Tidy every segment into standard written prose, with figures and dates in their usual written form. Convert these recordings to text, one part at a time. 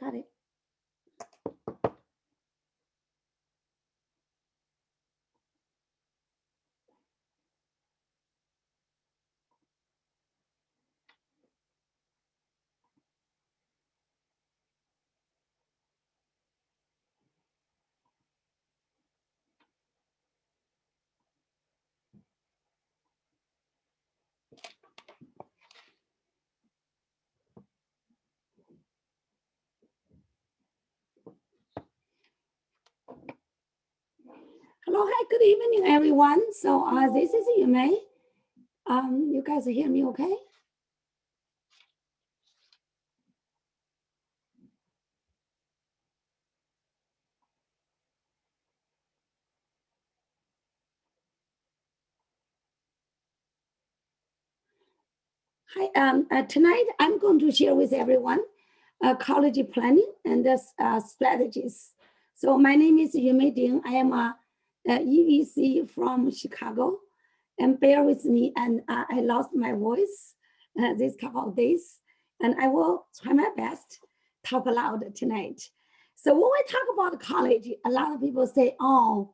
Got it. Hello, hi, good evening, everyone. So this is Yuemei. You guys hear me okay? Hi, tonight I'm going to share with everyone college planning and strategies. So my name is Yuemei Ding. I am a EVC from Chicago, and bear with me, and I lost my voice this couple of days, and I will try my best talk loud tonight. So when we talk about college, a lot of people say, oh,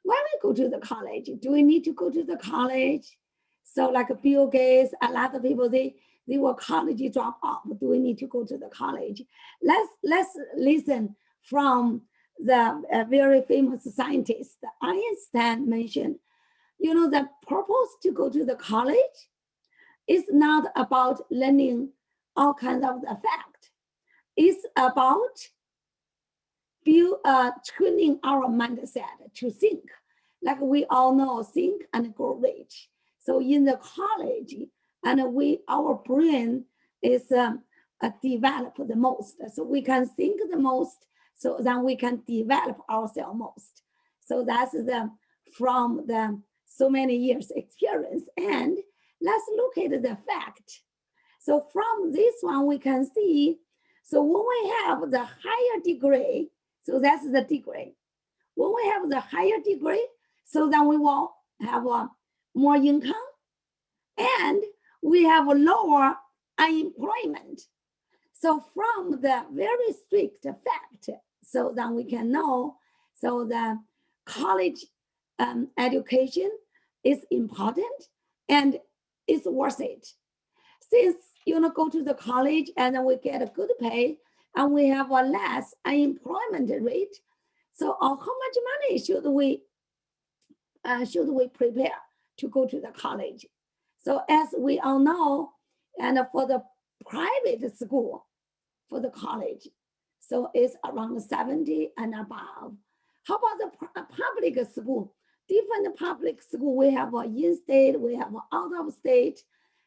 when we go to the college, do we need to go to the college? So like Bill Gates, a lot of people, they were college drop out. Do we need to go to the college? Let's listen from the very famous scientist, Einstein mentioned, you know, the purpose to go to the college is not about learning all kinds of the fact. It's about training our mindset to think. Like we all know, think and grow rich. So in the college, and our brain is developed the most. So we can think the most, so then we can develop ourselves most. So that's from the so many years experience. And let's look at the fact. So from this one, we can see, so when we have the higher degree, so that's the degree. When we have the higher degree, so then we will have more income, and we have a lower unemployment. So from the very strict fact, so then we can know, so the college education is important and it's worth it. Since go to the college and then we get a good pay and we have a less unemployment rate, so how much money should we prepare to go to the college? So as we all know, and for the private school, for the college, so it's around 70 and above. How about the public school? Different public school, we have in-state, we have out of state,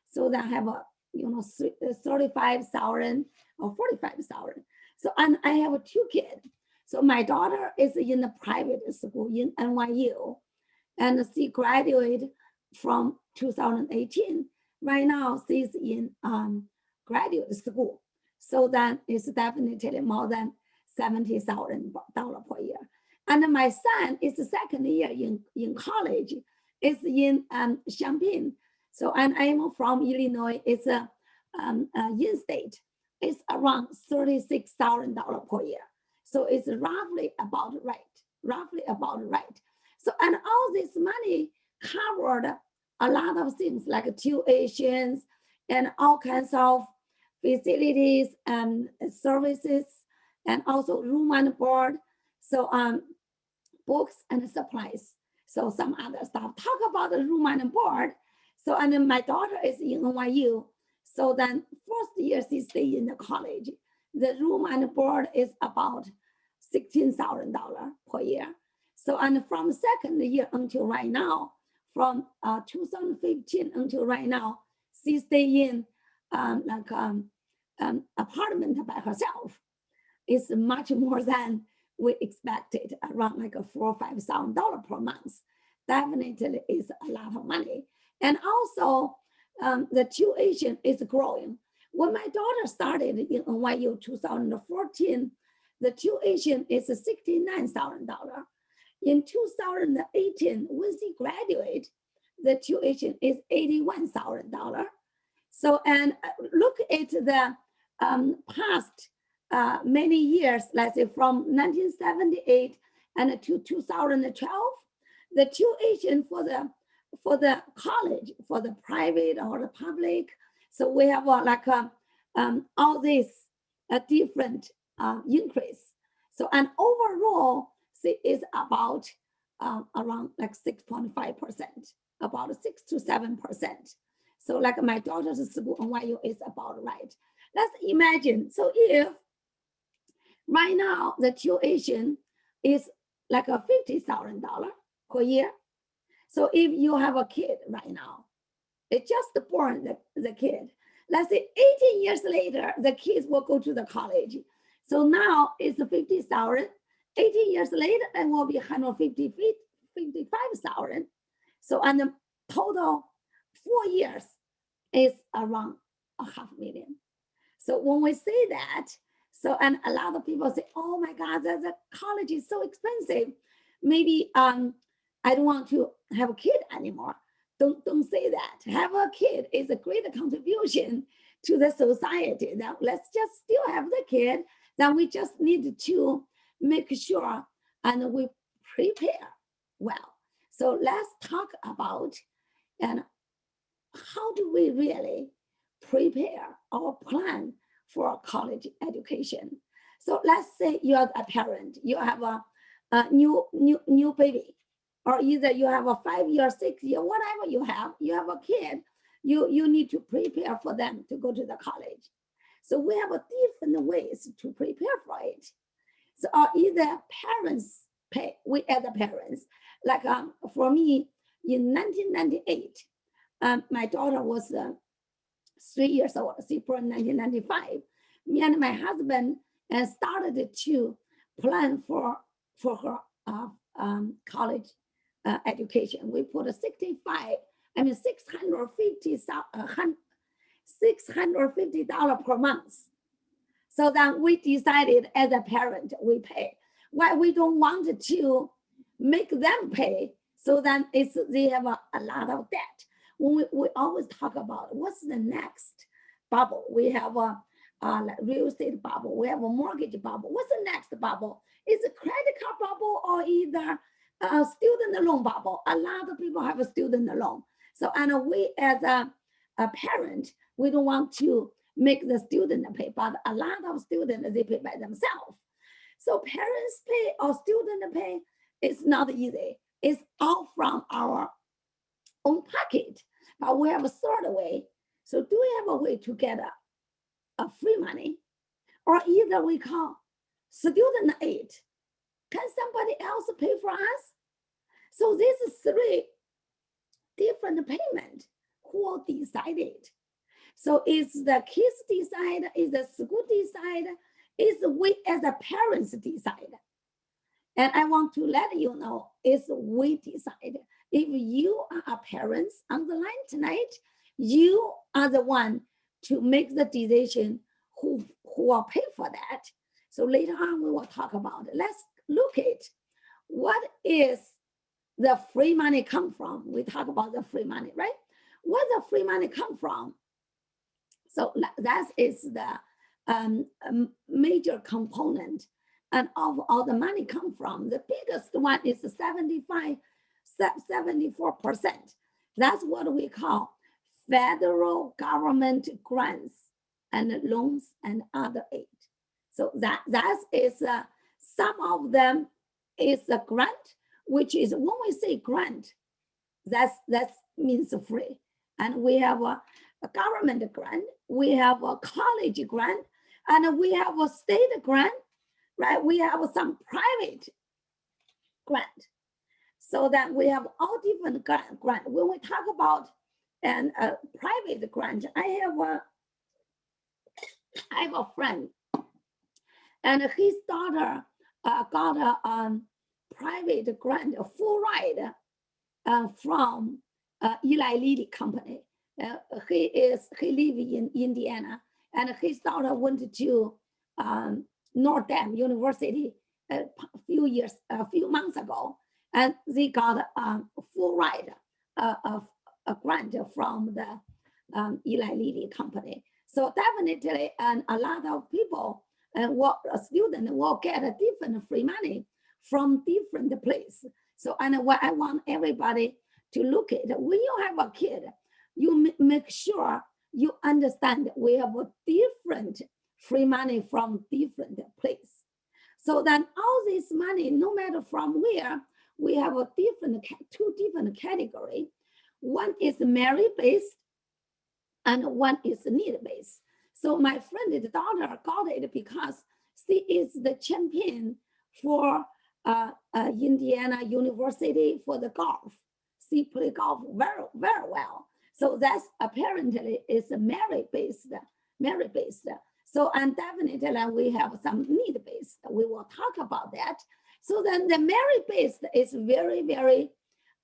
so that have a 35,000 or 45,000. So and I have two kids. So my daughter is in the private school in NYU, and she graduated from 2018. Right now, she's in graduate school. So that is definitely more than $70,000 per year. And my son is the second year in college, is in Champaign. So, and I'm from Illinois, it's a in-state. It's around $36,000 per year. So it's roughly about right. So, and all this money covered a lot of things like tuitions and all kinds of facilities and services, and also room and board. So books and supplies. So some other stuff. Talk about the room and board. So, and then my daughter is in NYU. So then first year she stay in the college. The room and board is about $16,000 per year. So, and from second year until right now, from 2015 until right now, she stay in apartment by herself. It's much more than we expected, around like $4,000 or $5,000 per month. Definitely is a lot of money. And also the tuition is growing. When my daughter started in NYU 2014, the tuition is $69,000. In 2018, when she graduated, the tuition is $81,000. So, and look at the past many years, let's say from 1978 and to 2012, the tuition for the college, for the private or the public. So we have all this different increase. So and overall, is about around like 6.5%, about 6 to 7%. So like my daughter's school, NYU, is about right. Let's imagine, so if right now the tuition is like a $50,000 per year. So if you have a kid right now, it just born the kid. Let's say 18 years later, the kids will go to the college. So now it's 50,000. 18 years later, it will be 55,000. So and the total 4 years is around $500,000. So when we say that, so and a lot of people say, oh my God, the college is so expensive. Maybe I don't want to have a kid anymore. Don't say that. Have a kid is a great contribution to the society. Now let's just still have the kid. Then we just need to make sure and we prepare well. So let's talk about and how do we really prepare or plan for college education. So let's say you are a parent, you have a new baby, or either you have a 5 year, 6 year, whatever you have a kid, you need to prepare for them to go to the college. So we have a different ways to prepare for it. So either parents pay, we as the parents, like for me in 1998, my daughter was 3 years old, she born in 1995. Me and my husband started to plan for her college education. We put a $650 per month. So then we decided as a parent, we pay. Why we don't want to make them pay, so then they have a lot of debt. When we always talk about what's the next bubble. We have a real estate bubble. We have a mortgage bubble. What's the next bubble? Is a credit card bubble or either a student loan bubble? A lot of people have a student loan. So and we as a parent, we don't want to make the student pay, but a lot of students, they pay by themselves. So parents pay or student pay, it's not easy. It's all from our own pocket, but we have a third way. So do we have a way to get a free money? Or either we call student aid. Can somebody else pay for us? So this is 3 different payment. Who decided? So is the kids decide? Is the school decide? Is we as a parents decide? And I want to let you know, is we decide. If you are parents on the line tonight, you are the one to make the decision who will pay for that. So later on, we will talk about it. Let's look at what is the free money come from. We talk about the free money, right? Where the free money come from? So that is the major component, and of all the money come from. The biggest one is 74%. That's what we call federal government grants and loans and other aid. So that is some of them is a grant, which is when we say grant, that means free. And we have a government grant, we have a college grant, and we have a state grant, right? We have some private grant. So that we have all different grant. When we talk about a private grant, I have a friend, and his daughter got a private grant, a full ride from Eli Lilly company. He lives in Indiana, and his daughter went to Notre Dame University a few months ago, and they got a full ride of a grant from the Eli Lilly company. So definitely, and a lot of people and what a student will get a different free money from different place. So and what I want everybody to look at when you have a kid, you make sure you understand we have a different free money from different place. So then all this money, no matter from where, we have a different two different category. One is merit based and one is need based. So my friend's daughter got it because she is the champion for Indiana University for the golf. She play golf very, very well. So that's apparently is merit based, merit based. So and definitely we have some need based. We will talk about that. So then the merit based is very, very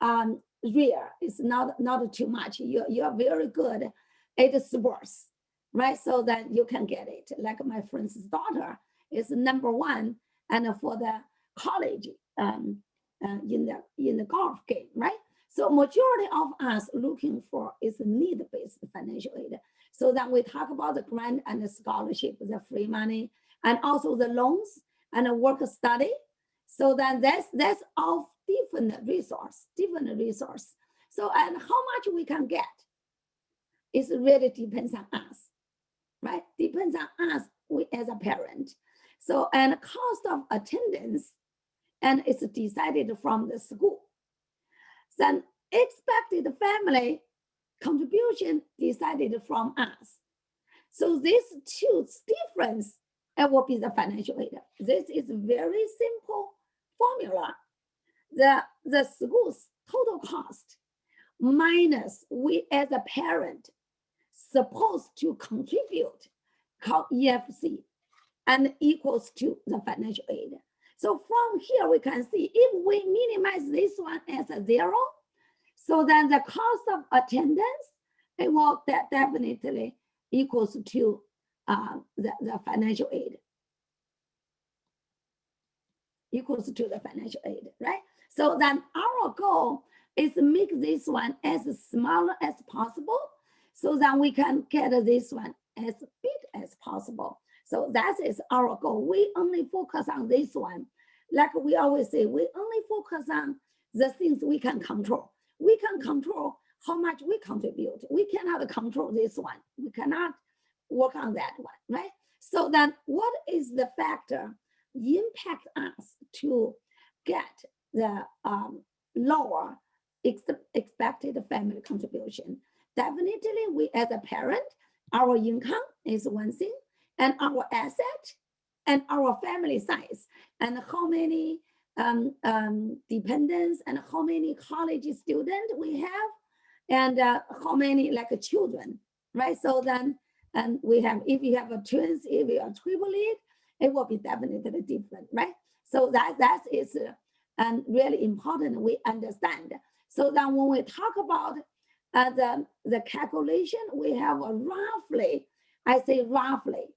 rare. It's not too much. You're very good at sports, right? So that you can get it. Like my friend's daughter is number one, and for the college in the golf game, right? So majority of us looking for is need-based financial aid. So then we talk about the grant and the scholarship, the free money, and also the loans and the work study. So then that's all different resource, different resource. So and how much we can get is really depends on us, right? Depends on us, we as a parent. So and cost of attendance, and it's decided from the school. Then expected family contribution decided from us. So these two difference, it will be the financial aid. This is very simple formula. The school's total cost minus we as a parent supposed to contribute called EFC and equals to the financial aid. So from here we can see if we minimize this one as a zero, so then the cost of attendance, it will definitely equals to the financial aid. Equals to the financial aid, right? So then our goal is to make this one as small as possible so that we can get this one as big as possible. So that is our goal. We only focus on this one. Like we always say, we only focus on the things we can control. We can control how much we contribute. We cannot control this one. We cannot work on that one, right? So then what is the factor impact us to get the lower expected family contribution? Definitely we as a parent, our income is one thing, and our asset and our family size and how many dependents and how many college students we have and how many like children, right? So then, and we have, if you have a twins, if you are triplet, it will be definitely different, right? So that is really important we understand. So then when we talk about the calculation, we have a roughly, I say roughly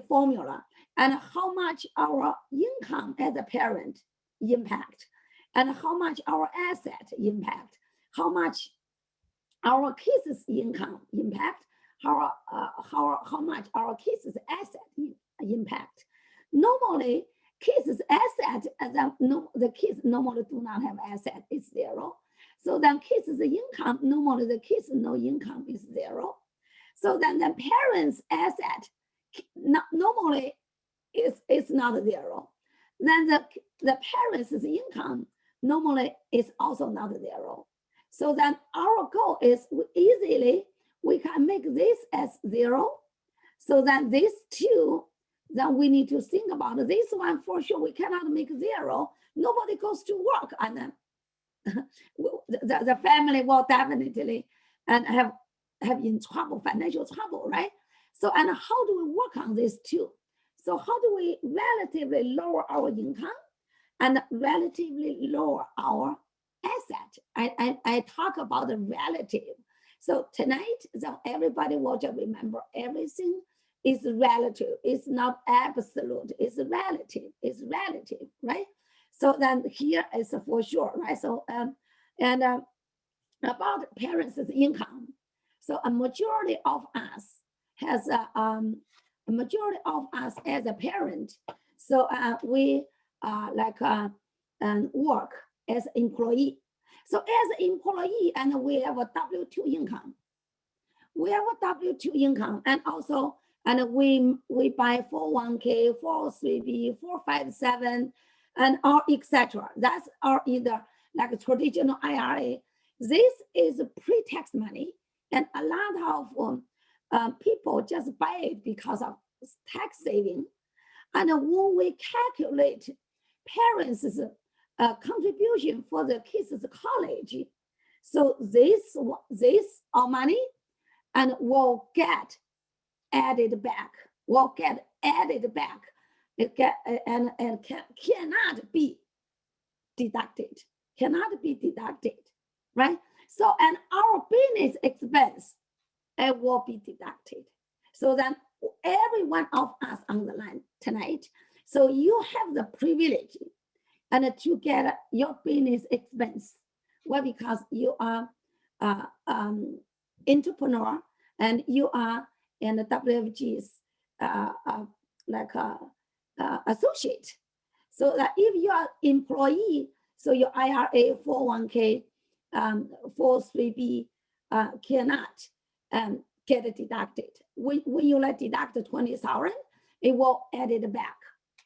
formula and how much our income as a parent impact and how much our asset impact, how much our kids' income impact, how much our kids' asset impact. Normally, kids' asset, the kids normally do not have asset, it's zero. So then kids' income, normally the kids' no income is zero. So then the parents' asset normally is not zero. Then the parents' income normally is also not zero. So then our goal is we can make this as zero. So that these two, then we need to think about this one for sure. We cannot make zero. Nobody goes to work, and then the family will definitely and have in trouble, financial trouble, right? So and how do we work on this too? So how do we relatively lower our income and relatively lower our asset? I talk about the relative. So tonight, so everybody will just remember everything is relative. It's not absolute. It's relative. It's relative, right? So then here is for sure, right? So about parents' income. So a majority of us has a majority of us as a parent. So we like work as employee. So as an employee, and we have a W-2 income. We have a W-2 income, and also, and we buy 401k, 403b, 457, and all etc. That's our either like a traditional IRA. This is pre-tax money, and a lot of people just buy it because of tax saving. And when we calculate parents' contribution for the kids' college, so this our money and will get added back, will get added back. It get, and cannot be deducted, right? So, and our business expense, it will be deducted. So then every one of us on the line tonight, so you have the privilege and to get your business expense. Well, because you are entrepreneur and you are in the WFG's like associate. So that if you are employee, so your IRA, 401k, 403b cannot get it deducted. When you like deduct 20,000, it will add it back.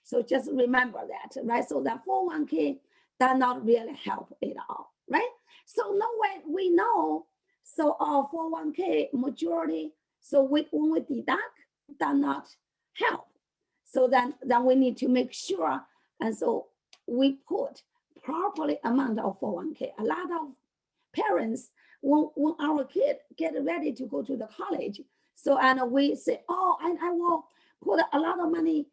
So just remember that, right? So that 401k does not really help at all, right? So no way we know. So our 401k majority, so when we deduct, does not help. So then we need to make sure, and so we put properly amount of 401k. A lot of parents, when our kid get ready to go to the college, so and we say, oh, and I will put a lot of money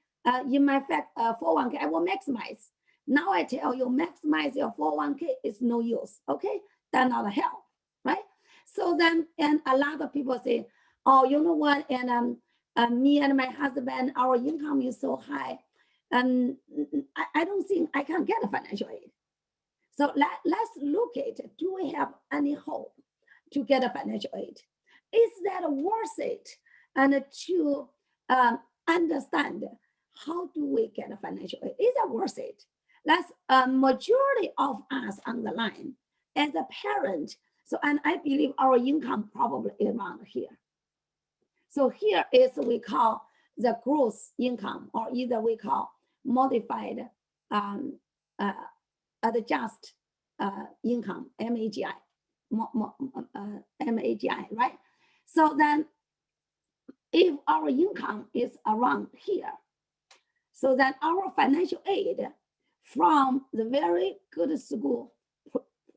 in my 401k, I will maximize. Now I tell you, maximize your 401k is no use, okay? That not help, right? So then, and a lot of people say, oh, you know what, and me and my husband, our income is so high, and I don't think I can get a financial aid. So let's look at, do we have any hope to get a financial aid? Is that worth it? And to understand, how do we get a financial aid? Is that worth it? That's a majority of us on the line as a parent. So, and I believe our income probably around here. So here is we call the gross income, or either we call modified adjust income, MAGI, MAGI, right? So then if our income is around here, so then our financial aid from the very good school,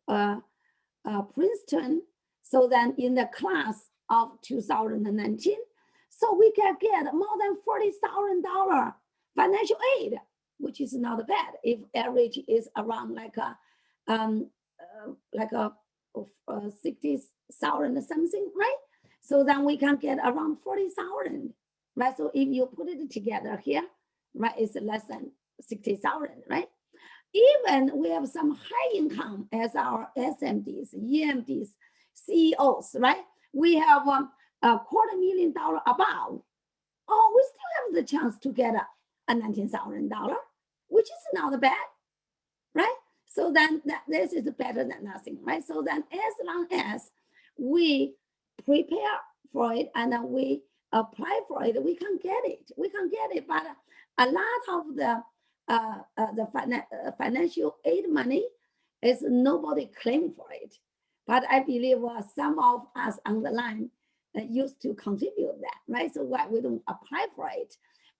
Princeton, so then in the class of 2019, so we can get more than $40,000 financial aid, which is not bad if average is around like a 60,000 something, right? So then we can get around 40,000, right? So if you put it together here, right, it's less than 60,000, right? Even we have some high income as our SMDs, EMDs, CEOs, right? We have $250,000 above. Oh, we still have the chance to get a $19,000, which is not bad, right? So then this is better than nothing, right? So then as long as we prepare for it and then we apply for it, we can get it. We can get it, but a lot of the financial aid money is nobody claiming for it. But I believe some of us on the line used to contribute that, right? So why we don't apply for it?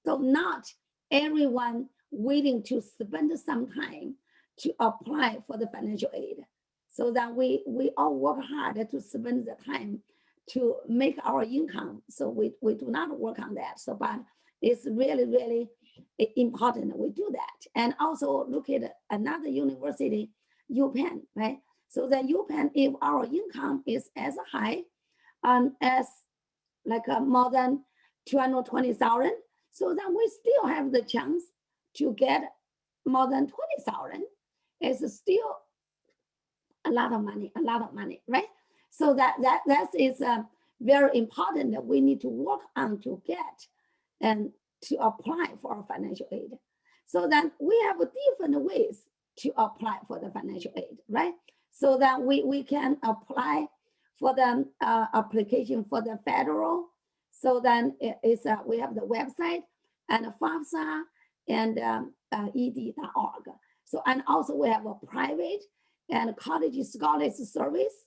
So not everyone willing to spend some time to apply for the financial aid. So that we all work hard to spend the time to make our income. So we do not work on that. So, but it's really, really important we do that. And also look at another university, UPenn, right? So the UPenn, if our income is as high as like more than 220,000, so then we still have the chance to get more than 20,000. It's still a lot of money, right? So that is very important that we need to work on to get and to apply for financial aid. So then we have different ways to apply for the financial aid, right? So that we can apply for the application for the federal. So then we have the website and FAFSA and ed.org. So, and also we have a private and college scholars service,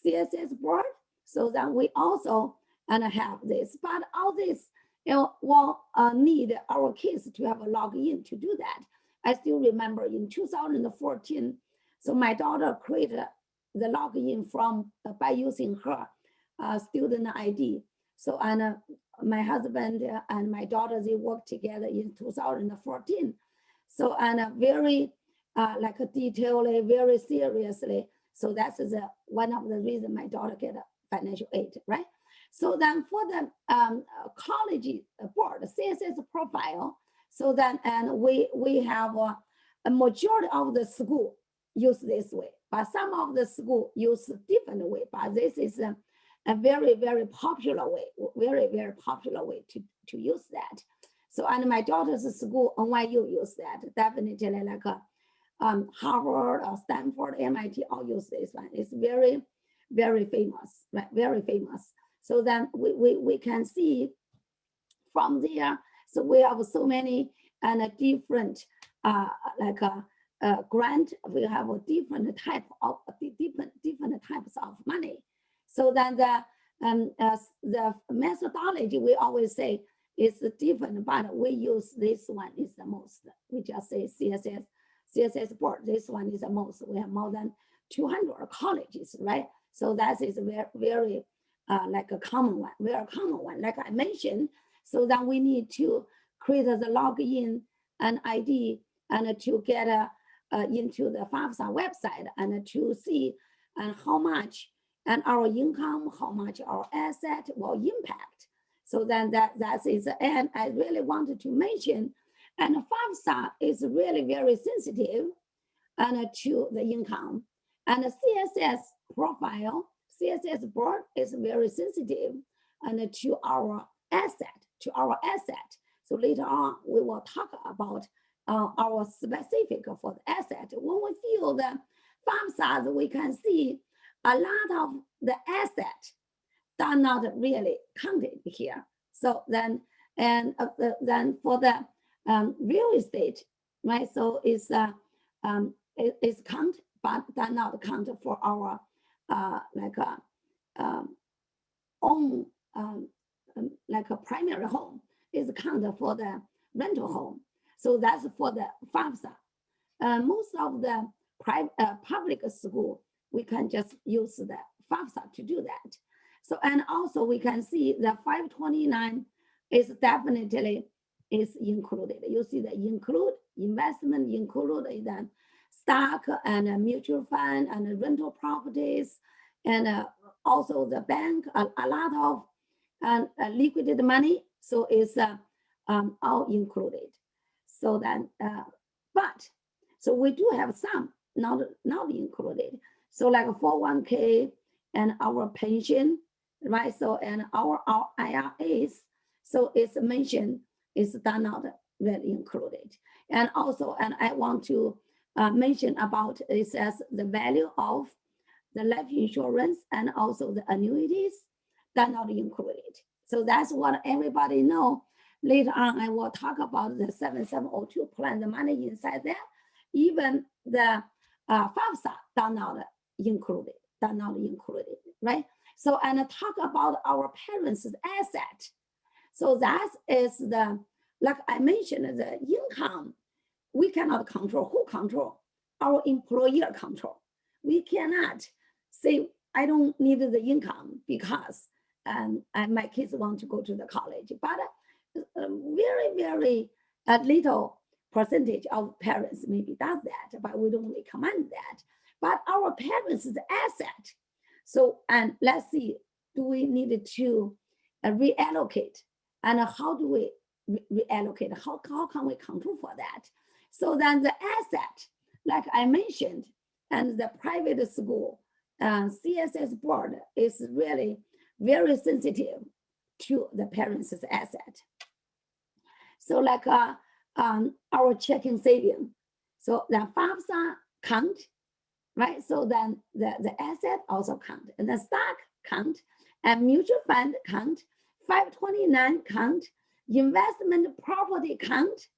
CSS board. So then we also have this, but all this, will need our kids to have a login to do that. I still remember in 2014, so my daughter created the login from by using her student ID. So, and my husband and my daughter, they worked together in 2014. So, and very like detailed, very seriously. So that's one of the reasons my daughter get financial aid, right? So then for the college board, CSS profile, so then, and we have a majority of the school use this way, but some of the school use different way, but this is a very, very popular way, very popular way to use that. So, and my daughter's school, NYU use that, definitely like Harvard or Stanford, MIT, all use this one. It's very, very famous, right? Very famous. So then we can see from there, so we have so many and different grant, we have a different type of different types of money. So then the methodology we always say is different, but we use this one is the most. We just say CSS board. This one is the most. We have more than 200 colleges, right? So that is very, very like a common one, very common one. Like I mentioned, so that we need to create the login and ID and to get into the FAFSA website and to see and how much and our income, how much our asset will impact. So then that is, and I really wanted to mention, and FAFSA is really very sensitive and to the income, and the CSS profile, CSS board is very sensitive and to our asset, So later on, we will talk about our specific for the asset. When we feel the FAFSA, we can see a lot of the asset are not really counted here. So then, and then for the real estate, right? So it's count, but they're not counted for our own like a primary home is counted for the rental home. So that's for the FAFSA. Most of the public school, we can just use the FAFSA to do that. So, and also we can see the 529 is definitely is included. You see the include investment included in stock and mutual fund and rental properties, and also the bank, a lot of liquid money. So it's all included. So then, but so we do have some not included. So like a 401k and our pension, right? So and our IRAs, so it's mentioned is not really included. And also, and I want to mention about it says the value of the life insurance and also the annuities, they're not included. So that's what everybody know. Later on, I will talk about the 7702 plan, the money inside there. Even the FAFSA, they're not included, right? So, and talk about our parents' asset. So that is the, like I mentioned, the income, we cannot control. Who control? Our employer control. We cannot say, I don't need the income because and my kids want to go to the college, but very, very little percentage of parents maybe does that, but we don't recommend that. But our parents' asset. So, and let's see, do we need to reallocate? And how do we reallocate? How can we control for that? So then the asset, like I mentioned, and the private school CSS board is really very sensitive to the parents' asset. So like our checking saving, so the FAFSA count, right? So then the asset also count, and the stock count, and mutual fund count, 529 count, investment property count,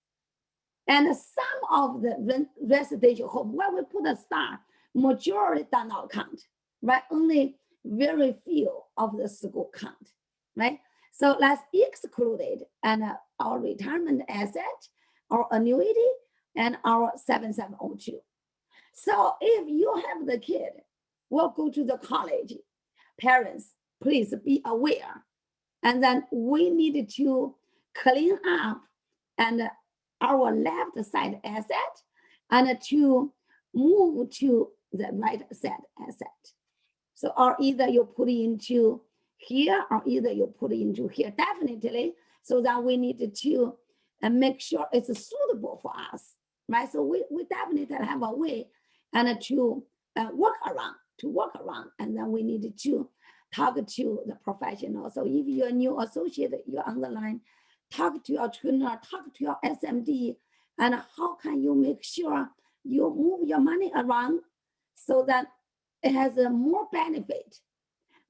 and some of the residential home, where we put a star, majority do not count, right? Only very few of the school count, right? So let's exclude it, and our retirement asset, our annuity, and our 7702. So if you have the kid will go to the college, parents, please be aware. And then we need to clean up and our left side asset and to move to the right side asset. So, or either you put into here or either you put into here, definitely, so that we need to make sure it's suitable for us, right? So we definitely have a way and to work around, and then we need to talk to the professional. So if you're a new associate, you're on the line, talk to your trainer, talk to your SMD, and how can you make sure you move your money around so that it has a more benefit,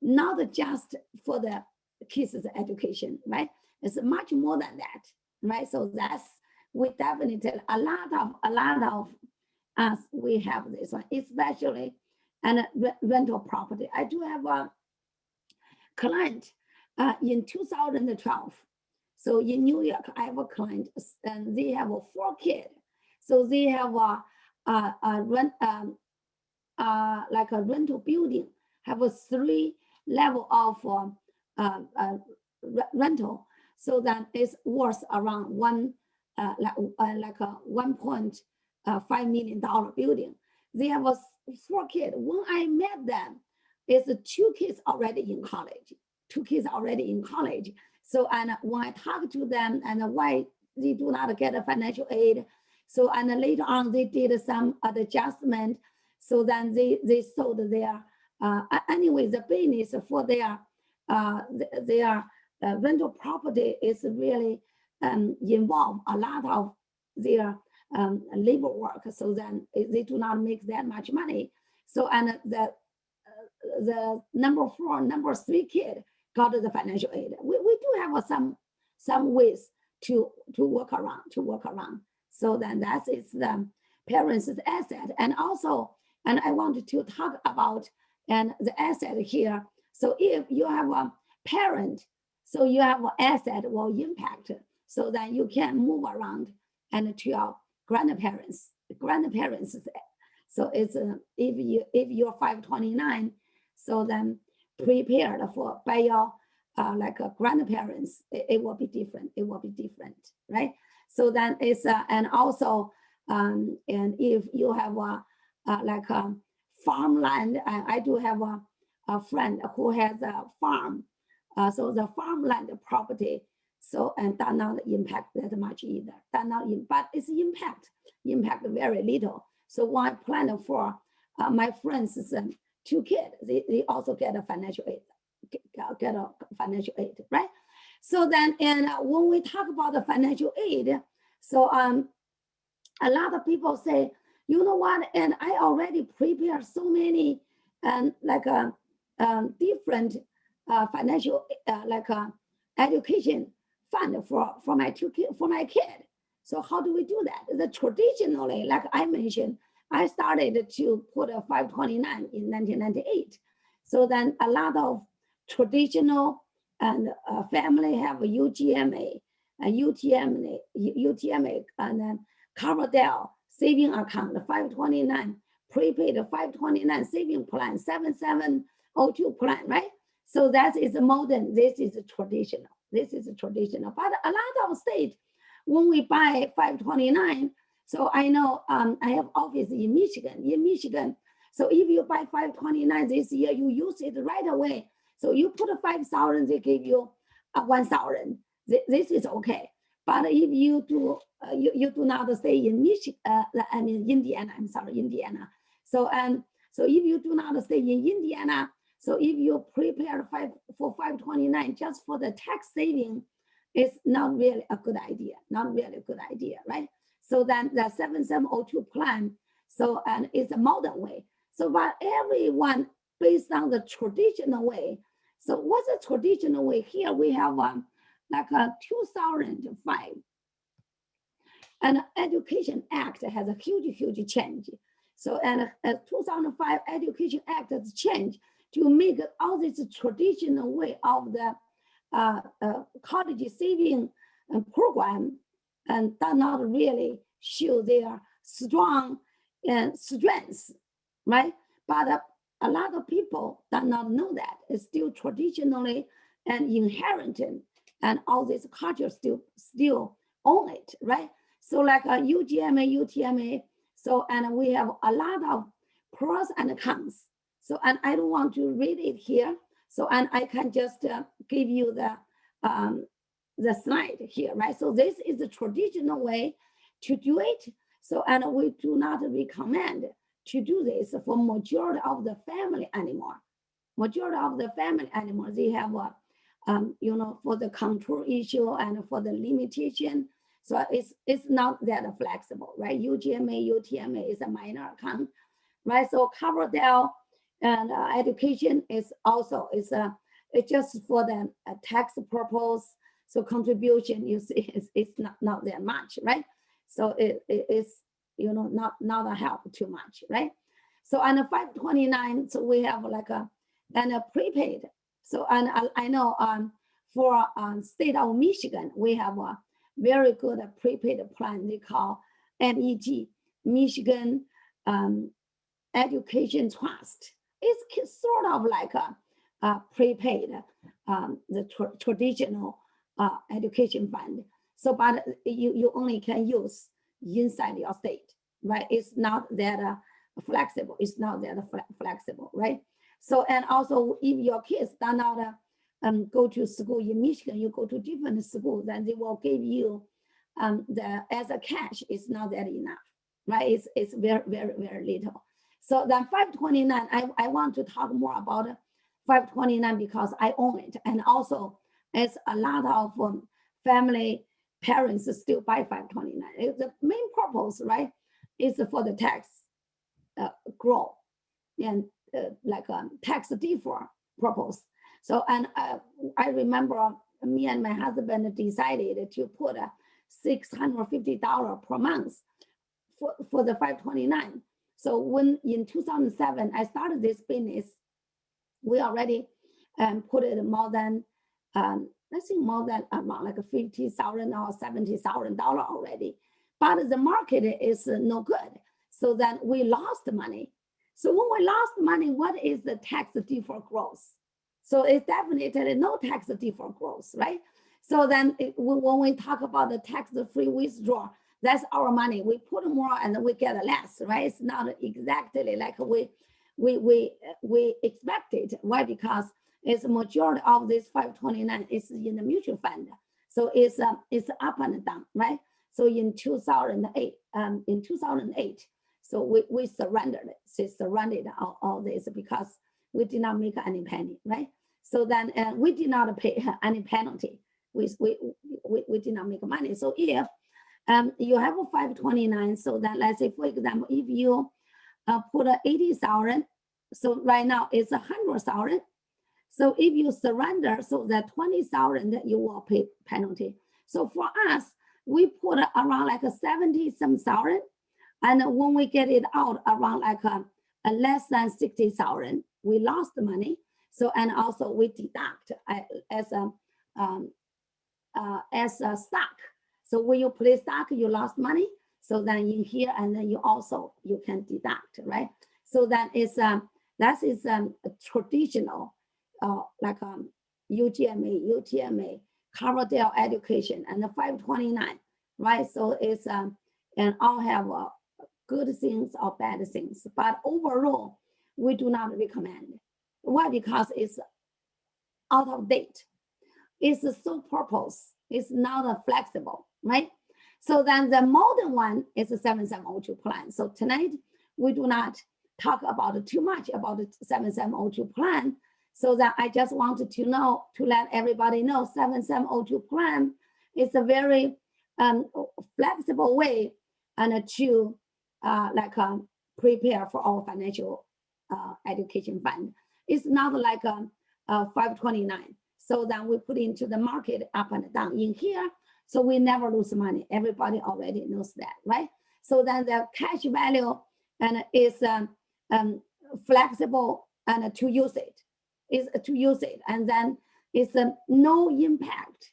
not just for the kids' education, right? It's much more than that, right? So that's, we definitely, a lot of us, we have this one, especially and rental property. I do have a client in 2012. So in New York, I have a client, and they have 4 kids. So they have like a rental building, have a 3 level of rental. So that is worth around like a $1.5 million building. They have 4 kids. When I met them, it's 2 kids already in college. 2 kids already in college. So, and when I talk to them and why they do not get a financial aid, so, and later on they did some adjustment. So then they sold their, anyway, the business for their rental property is really involve a lot of their labor work. So then they do not make that much money. So, and the number 4, number 3 kid got the financial aid. We do have some ways to work around. So then that is the parents' asset. And also, and I wanted to talk about and the asset here. So if you have a parent, so you have an asset will impact, so that you can move around and to your grandparents. So it's if you're 529, so then prepared for by your like grandparents, it will be different. It will be different, right? So then it's and also and if you have a like a farmland, I do have a friend who has a farm, so the farmland property. So and that not impact that much either. That not but it's impact very little. So one plan for my friends' 2 kids, they also get a financial aid, get a financial aid, right? So then, and when we talk about the financial aid, so a lot of people say, you know what, and I already prepared so many and like different financial like education fund for my 2 kids, for my kid. So how do we do that? The traditionally, like I mentioned, I started to put a 529 in 1998. So then a lot of traditional and family have a UGMA, UTMA, and then Coverdell saving account, 529, prepaid 529 saving plan, 7702 plan, right? So that is modern, this is traditional. This is traditional. But a lot of states, when we buy 529, so I know I have office in Michigan. So if you buy 529 this year, you use it right away. So you put 5,000, they give you 1,000. This is okay. But if you do, you do not stay in Michigan, Indiana. I'm sorry, Indiana. So so if you do not stay in Indiana, So if you prepare for 529 just for the tax saving, it's not really a good idea, not really a good idea, right? So then the 7702 plan, so and it's a modern way. So but everyone based on the traditional way. So what's the traditional way? Here we have like a 2005 and Education Act has a huge change. So and 2005 Education Act has changed to make all this traditional way of the college saving program and does not really show their strong strengths, right? But a lot of people do not know that. It's still traditionally and inherent, and all this culture still own it, right? So like UGMA, UTMA, so and we have a lot of pros and cons. So and I don't want to read it here. So and I can just give you the slide here, right? So this is the traditional way to do it. So and we do not recommend to do this for majority of the family anymore. Majority of the family anymore, they have for the control issue and for the limitation. So it's not that flexible, right? UGMA, UTMA is a minor account, right? So Coverdell and education is also it's just for the tax purpose. So contribution, you see, it's not that much, right? So it's not a help too much, right? So on the 529, so we have like a prepaid. So and I know for state of Michigan, we have a very good prepaid plan they call MET, Michigan Education Trust. It's sort of like a prepaid, the traditional education fund. So, but you only can use inside your state, right? It's not that flexible. It's not that flexible, right? So, and also if your kids do not go to school in Michigan, you go to different school, then they will give you as a cash. It's not that enough, right? It's very little. So then 529, I want to talk more about 529 because I own it, and also it's a lot of family parents still buy 529. The main purpose, right, is for the tax growth and like tax defer purpose. So, and I remember me and my husband decided to put $650 per month for the 529. So when in 2007, I started this business, we already put it more than, I think more than around like $50,000 or $70,000 already. But the market is no good. So then we lost money. So when we lost money, what is the tax defer growth? So it's definitely no tax defer growth, right? So then when we talk about the tax-free withdrawal, that's our money. We put more and we get less, right? It's not exactly like we expected. Why? Because it's a majority of this 529 is in the mutual fund. So it's up and down, right? So in 2008, so we surrendered it. So surrendered all this because we did not make any penny, right? So then we did not pay any penalty. We did not make money. So if you have a 529, so then let's say, for example, if you put 80,000, so right now it's 100,000. So if you surrender, so that 20,000 that you will pay penalty. So for us, we put around like a 70-some thousand, and when we get it out around like a less than 60,000, we lost the money. So and also we deduct as a stock. So when you play stock, you lost money. So then in here, and then you can deduct, right? So that is that is a traditional like UGMA, UTMA, Coverdell education, and the 529, right? So it's and all have good things or bad things, but overall we do not recommend. Why? Because it's out of date. It's the sole purpose. It's not flexible, right? So then the modern one is a 7702 plan. So tonight we do not talk about too much about the 7702 plan. So that I just wanted to know, to let everybody know 7702 plan is a very flexible way and to prepare for our financial education fund. It's not like a 529. So then we put into the market up and down in here. So we never lose money. Everybody already knows that, right? So then the cash value and is flexible and to use it, and then it's no impact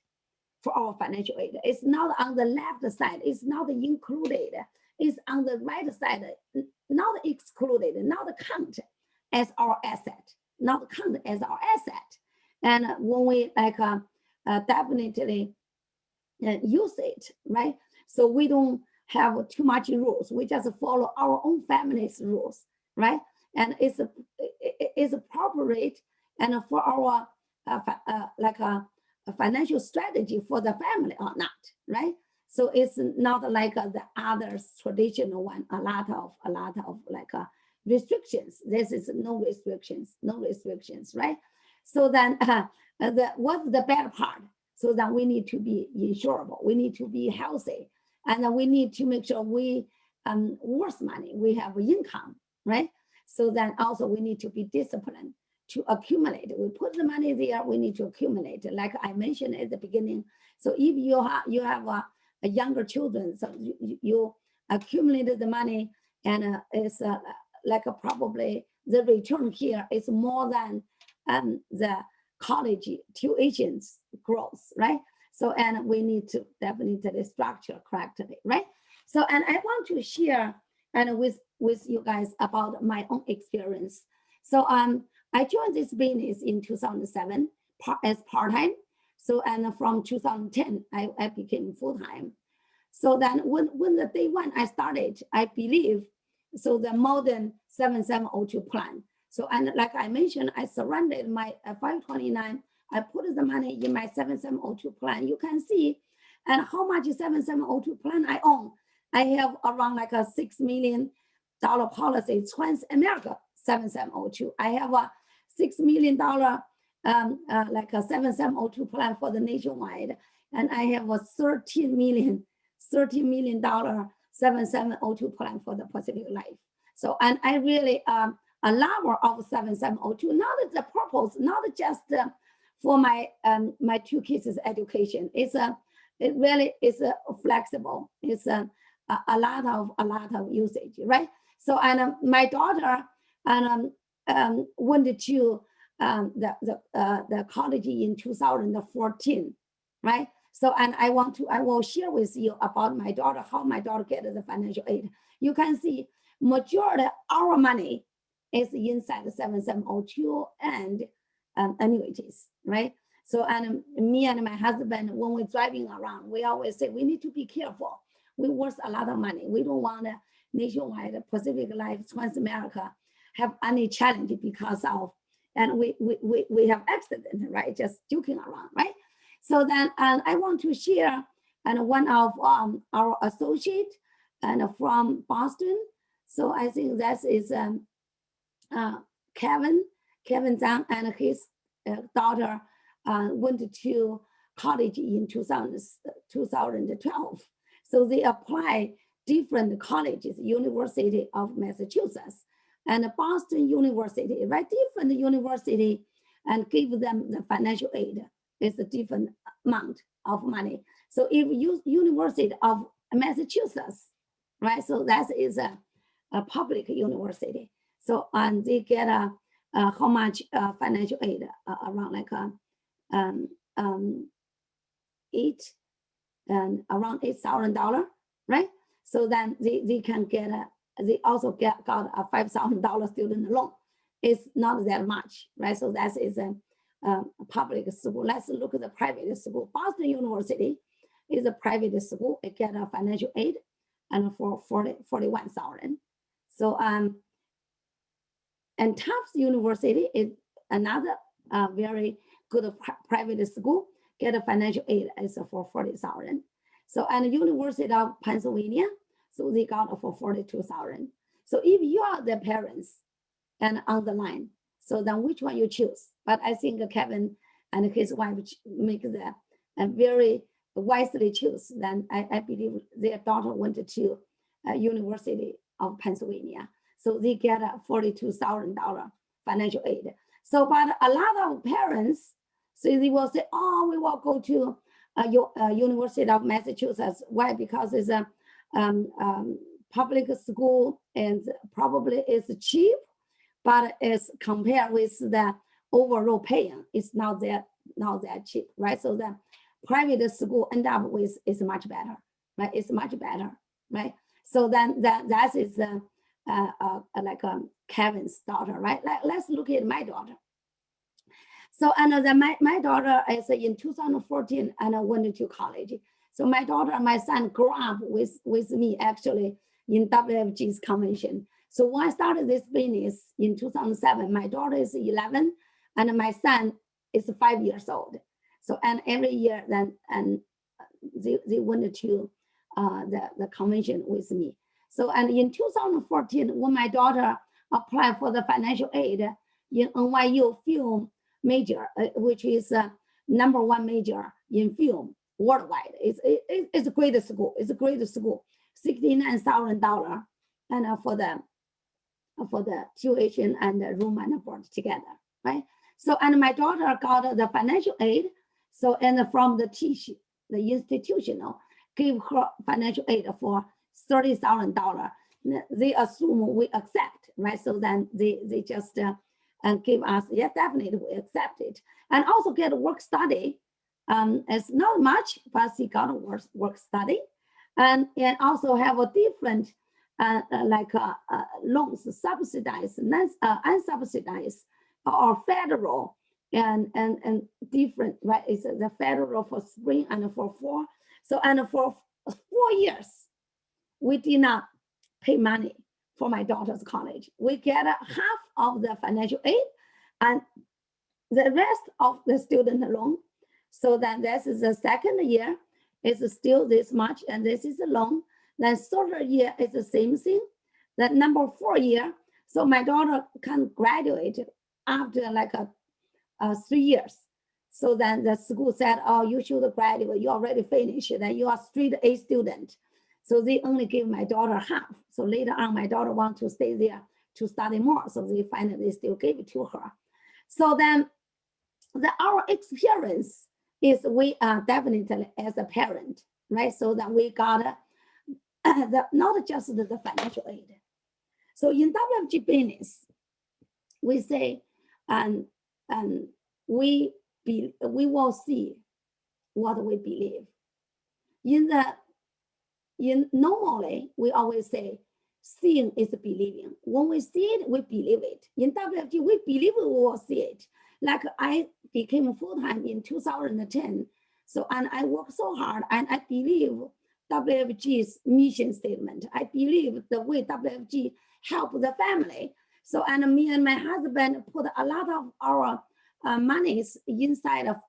for our financial aid. It's not on the left side, it's not included, it's on the right side, not excluded, not count as our asset, not count as our asset. And when we definitely use it, right? So we don't have too much rules. We just follow our own family's rules, right? And it's appropriate and for our a financial strategy for the family or not, right? So it's not like the others traditional one. A lot of restrictions. This is no restrictions, right? So then what's the bad part? So that we need to be insurable, we need to be healthy, and then we need to make sure we worth money, we have income, right? So then also we need to be disciplined to accumulate. We put the money there, we need to accumulate, like I mentioned at the beginning. So if you have a younger children, so you accumulated the money, and it's probably the return here is more than the college tuitions growth, right? So, and we need to definitely structure correctly, right? So, and I want to share and with you guys about my own experience. So, I joined this business in 2007 as part-time. So, and from 2010, I became full-time. So then when the day one I started, I believe, so the modern 7702 plan. So, and like I mentioned, I surrendered my 529. I put the money in my 7702 plan. You can see, and how much 7702 plan I own. I have around like a $6 million policy, Trans-America 7702. I have a $6 million like a 7702 plan for the nationwide. And I have a $13 million 7702 plan for the Pacific Life. So, and I really a lover of 7702, not the purpose, not just for my my two kids' education. It really is flexible. It's a lot of usage, right? So, and my daughter went to the college in 2014, right? So, and I will share with you about my daughter, how my daughter get the financial aid. You can see majority of our money is inside the 7702 and annuities, right? So, and me and my husband, when we're driving around, we always say we need to be careful. We worth a lot of money. We don't want nationwide Pacific Life, Trans-America have any challenge because of, and we have accident, right? Just joking around, right? So then, and I want to share, and one of our associate and from Boston. So I think that is Kevin Zhang, and his daughter went to college in 2012. So they apply different colleges, University of Massachusetts and Boston University, right? Different university, and give them the financial aid. It's a different amount of money. So if you University of Massachusetts, right? So that is a public university. So and they get how much financial aid around like around $8,000, right? So then they can get they also got a $5,000 student loan. It's not that much, right? So that is a public school. Let's look at the private school. Boston University is a private school. It get a financial aid and for 41,000. So and Tufts University is another very good private school. Get a financial aid is for 40,000. So and University of Pennsylvania, so they got for 42,000. So if you are the parents and on the line, So then which one you choose? But I think Kevin and his wife make the very wisely choose. Then I believe their daughter went to University of Pennsylvania. So they get a $42,000 financial aid. So, but a lot of parents, so they will say, oh, we will go to University of Massachusetts. Why? Because it's a public school and probably it's cheap, but it's compared with the overall paying, it's not that cheap, right? So the private school end up with is much better, right? It's much better, right? So then that is like Kevin's daughter, right? Let's look at my daughter. So and then my daughter is in 2014 and I went to college. So my daughter and my son grew up with me actually in WFG's convention. So when I started this business in 2007, my daughter is 11 and my son is 5 years old. So and every year then and they went to the convention with me. So and in 2014, when my daughter applied for the financial aid in NYU film major, which is #1 major in film worldwide. It's a great school. It's a great school. $69,000 and for the tuition and the room and board together, right? So and my daughter got the financial aid. So and from the teacher, the institutional gave her financial aid for $30,000. They assume we accept, right? So then they just and give us, yeah, definitely we accept it. And also get work study. It's not much, but she got a work study. And also have a different loans, subsidized, unsubsidized, or federal, and different, right? It's the federal for spring and for fall. So and for 4 years, we did not pay money for my daughter's college. We get half of the financial aid and the rest of the student loan. So then this is the second year, it's still this much, and this is a loan. Then third year is the same thing. The number 4 year, so my daughter can graduate after like 3 years. So then the school said, oh, you should graduate, you already finished, then you are straight A student. So they only gave my daughter half. So later on, my daughter want to stay there to study more. So they finally still gave it to her. So then our experience is we are definitely as a parent, right? So that we got not just the financial aid. So in WFG business, we say, and we will see what we believe. Normally, we always say, seeing is believing. When we see it, we believe it. In WFG, we believe we will see it. Like I became full-time in 2010. So, and I worked so hard, and I believe WFG's mission statement. I believe the way WFG help the family. So, and me and my husband put a lot of our monies inside of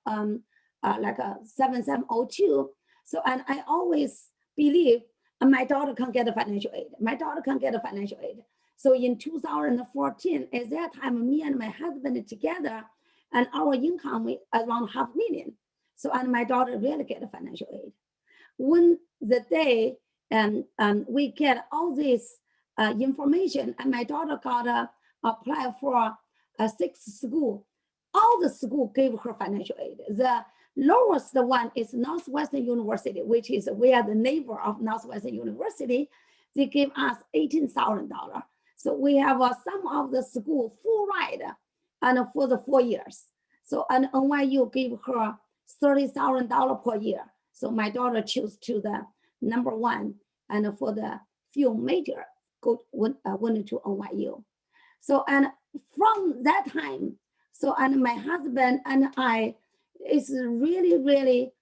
like a 7702. So, and I always believe my daughter can get a financial aid. My daughter can get a financial aid. So in 2014, at that time, me and my husband together, and our income was around $500,000. So, and my daughter really get a financial aid. When the day we get all this information, and my daughter got apply for a 6th school, all the school gave her financial aid. The lowest one is Northwestern University, which is we are the neighbor of Northwestern University. They give us $18,000. So we have some of the school full ride and for the 4 years. So and NYU gave her $30,000 per year. So my daughter chose to the #1 and for the film major went to NYU. So and from that time, so and my husband and I, it's really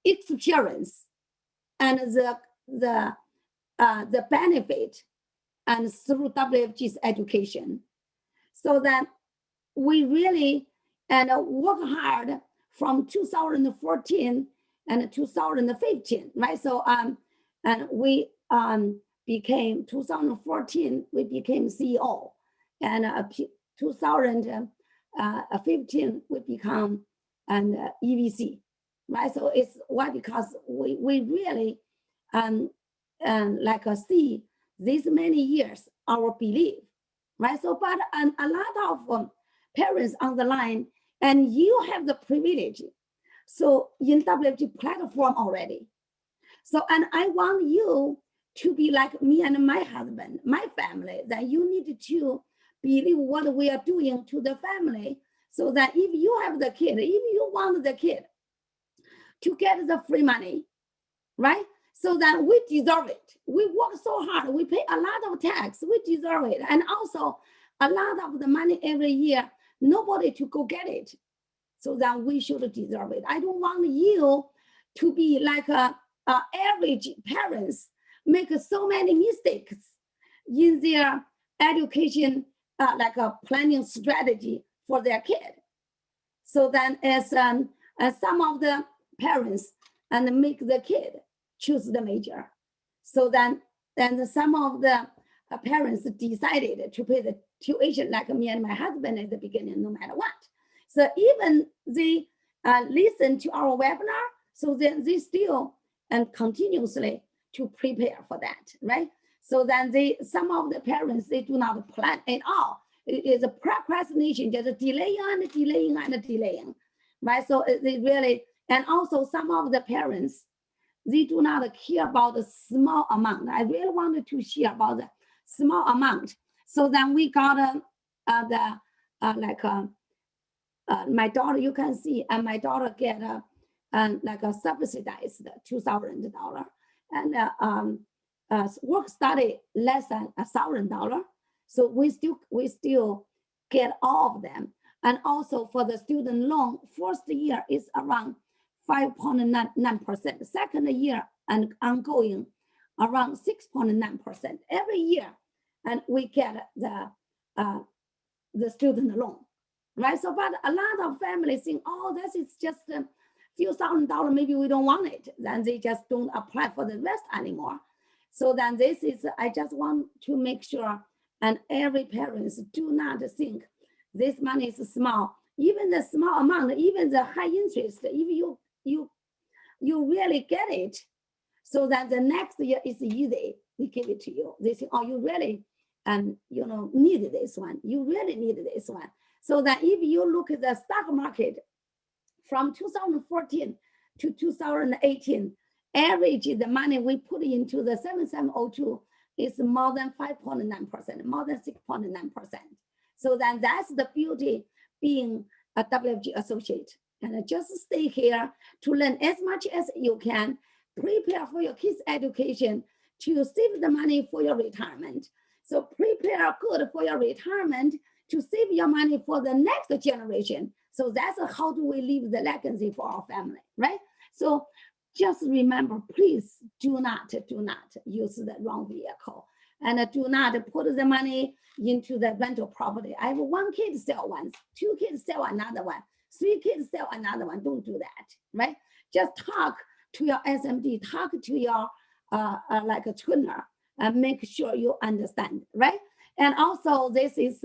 experience and the benefit and through WFG's education. So that we really and work hard from 2014 and 2015, right? So and we became 2014, we became CEO, and 2015 15 we become an EVC, right? So it's why, because we really like see these many years our belief, right? So but a lot of parents on the line, and you have the privilege. So in WFG platform already. So, and I want you to be like me and my husband, my family, that you need to believe what we are doing to the family, so that if you have the kid, if you want the kid to get the free money, right? So that we deserve it. We work so hard, we pay a lot of tax, we deserve it. And also a lot of the money every year, nobody to go get it. So that we should deserve it. I don't want you to be like a average parents make so many mistakes in their education, like a planning strategy for their kid. So then as some of the parents and make the kid choose the major. So then some of the parents decided to pay the tuition like me and my husband at the beginning, no matter what. So even they listen to our webinar, so then they still and continuously to prepare for that, right? So then some of the parents, they do not plan at all. It is a procrastination, just delaying and delaying and delaying, right? So they really, and also some of the parents, they do not care about the small amount. I really wanted to share about the small amount. So then we got my daughter, you can see, and my daughter get like a subsidized $2,000, and work study less than $1,000. So we still get all of them. And also for the student loan, first year is around 5.9%. Second year and ongoing around 6.9% every year, and we get the student loan, right? So, but a lot of families think, oh, this is just a few $1,000, maybe we don't want it. Then they just don't apply for the rest anymore. So then this is, I just want to make sure, and every parents do not think this money is small. Even the small amount, even the high interest, if you really get it, so that the next year is easy, they give it to you. They say, oh, you really need this one. You really need this one. So that if you look at the stock market from 2014 to 2018, average the money we put into the 7702 is more than 5.9%, more than 6.9%. So then that's the beauty being a WFG associate. And just stay here to learn as much as you can, prepare for your kids' education, to save the money for your retirement. So prepare good for your retirement to save your money for the next generation. So that's how do we leave the legacy for our family, right? So just remember, please do not use the wrong vehicle, and do not put the money into the rental property. I have one kid sell one, two kids sell another one, three kids sell another one. Don't do that, right? Just talk to your SMD, talk to your like a trainer, and make sure you understand, right? And also this is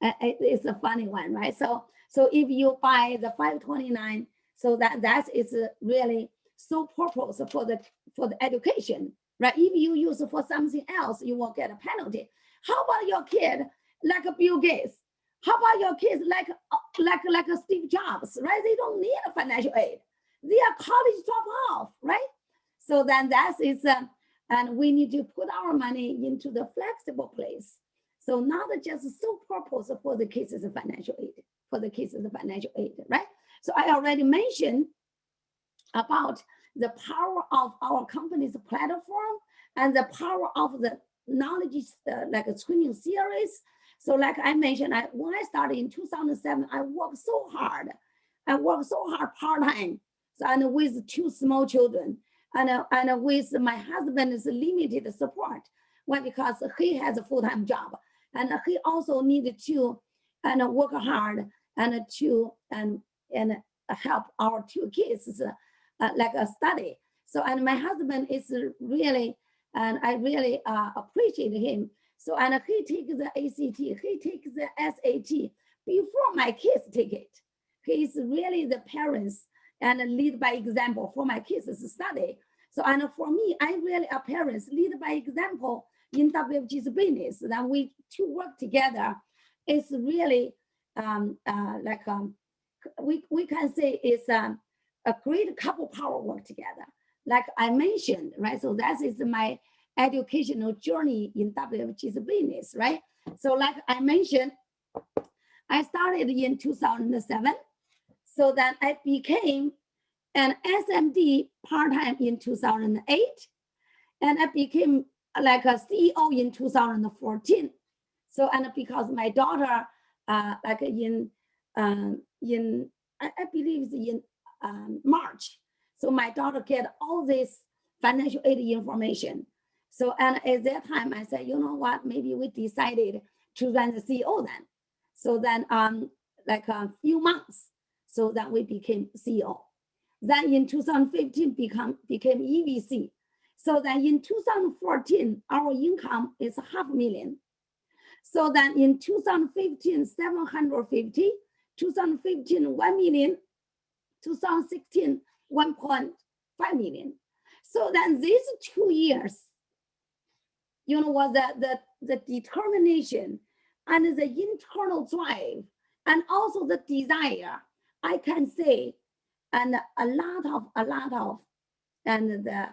it's a funny one, right? So if you buy the 529, so that is really so purpose for the education, right? If you use it for something else, you will get a penalty. How about your kid like a Bill Gates? How about your kids like a Steve Jobs, right? They don't need a financial aid. They are college drop-off, right? So then that is, and we need to put our money into the flexible place. So not just so purpose for the cases of financial aid, right? So I already mentioned about the power of our company's platform and the power of the knowledge, like a training series. So like I mentioned, when I started in 2007, I worked so hard. Part-time. So, and with two small children, and with my husband's limited support. Why? Because he has a full-time job, and he also needed to work hard and to help our two kids like a study. So, and my husband is really, and I really appreciate him. So, and he takes the ACT, he takes the SAT before my kids take it. Okay, it's really the parents and lead by example for my kids to study. So, and for me, I really a parents lead by example in WFG's business. That we two work together is really we can say it's a great couple power work together. Like I mentioned, right? So that is my educational journey in WFG's business, right? So like I mentioned, I started in 2007. So then I became an SMD part-time in 2008. And I became like a CEO in 2014. So, and because my daughter, like I believe it's in March. So my daughter get all this financial aid information. So, and at that time I said, you know what, maybe we decided to run the CEO then. So then like a few months, so that we became CEO. Then in 2015 became EVC. So then in 2014, our income is $500,000. So then in 2015, 750, 2015, 1 million, 2016, 1.5 million. So then these 2 years, you know, was the determination and the internal drive and also the desire, I can say, and a lot of, and the